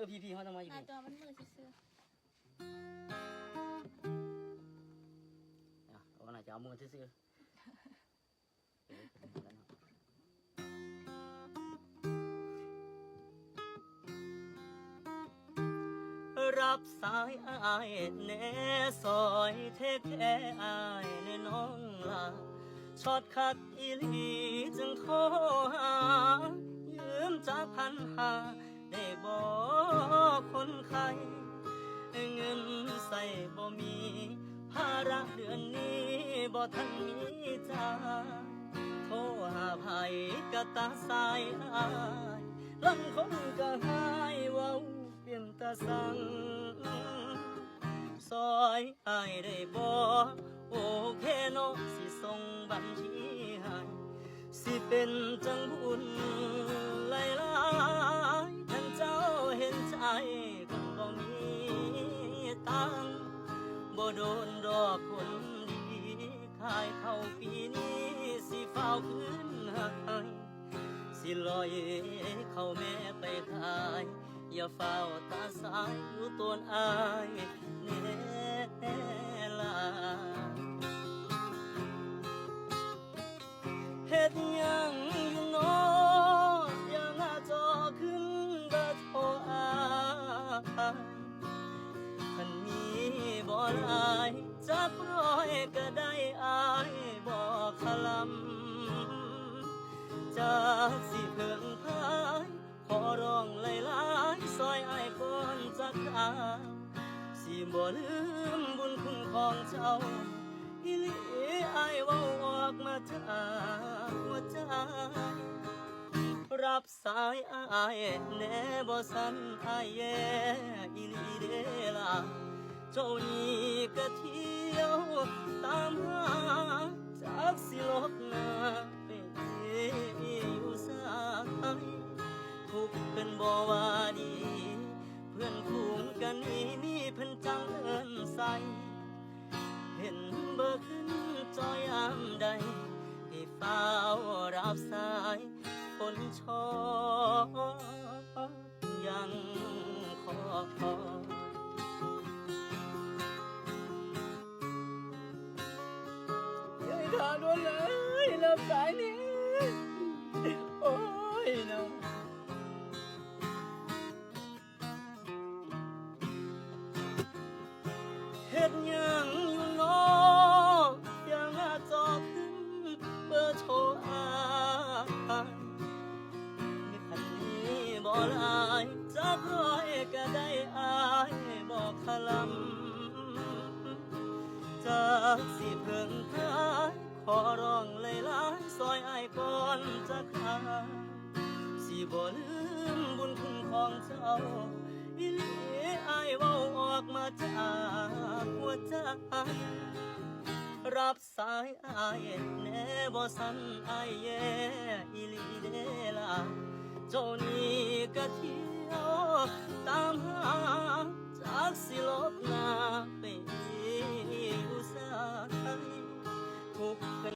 บิน พี่เขาต้องมาอยู่ หน้า นี่ จอมันมืดซื่อ เอาหน่อยจะเอามือซื่อรับสายอายแน่ซอยเทแค่อายในน้องลาช็อตคัดอีหลีจึงโทรหายืมจาก1,500ได้บ่คนไข้เงินใส่บ่มีภาระเดือนนี้บ่ทันมีจ่ายโทรหาไผกะตาสายอายลังคนก็หายเว้าเปลี่ยนตาสั่งซอยอายได้บ่โอเคเนาะสิส่งบัญชีให้สิเป็นจังบุญหลายๆท่านเจ้าเห็นใจคนบ่มีตังบ่โดนดอกคนดีขายเข้าปีนี้สิเฝ้าคืนให้สิลอยเข้าแม่ไปขายอย่าเฝ้าตาสายอยู่ต้นอายแน่ลาเฮ็ดหยังอยู่น้อยังหน้าจอขึ้นเบอร์โทรอายคันมีบ่หลายจักร้อยก็ได้อายบอกคลำจากสิเพิ่งพายขอร้องหลายๆซอยอายก่อนจักคราวสิบ่ลืมบุญคุณของเจ้าอีหลีอายเว้าออกมาจากหัวใจรับสายอายแน่บ่สันอายแย่อีหลีเด้ล่ะเจ้านี่ก็เที่ยวตามหาจากสิลบหน้าไปอยู่สายทุกเพิ่นบ่ว่าดีเพื่อนคู่กันนี่มีเพิ่นจังเอิ้นใส่เห็นเบอร์ขึ้นจอยยามใดให้ฟ้าวรับสายคนชอบยังขออย่าให้ขาดวันเลยรับสายนี้โอ้ยน้องเฮ็ดหยังอยู่น้อยังหน้าจอขึ้นเบอร์โทรอายมีคันนี้บ่หลายจักร้อยก็ได้อายบอกคลำจากสิเพิ่งพายขอร้องหลายๆซอยอายก่อนจะขาสิบ่ลืมบุญคุณของเจ้าอีหลีอายเว้าออกมาจากหัวใจรับสายอายแน่บ่สันอายแย่อีหลีเด้ล่ะเจ้านี่ก็เที่ยวตามหาจากสิลบหน้า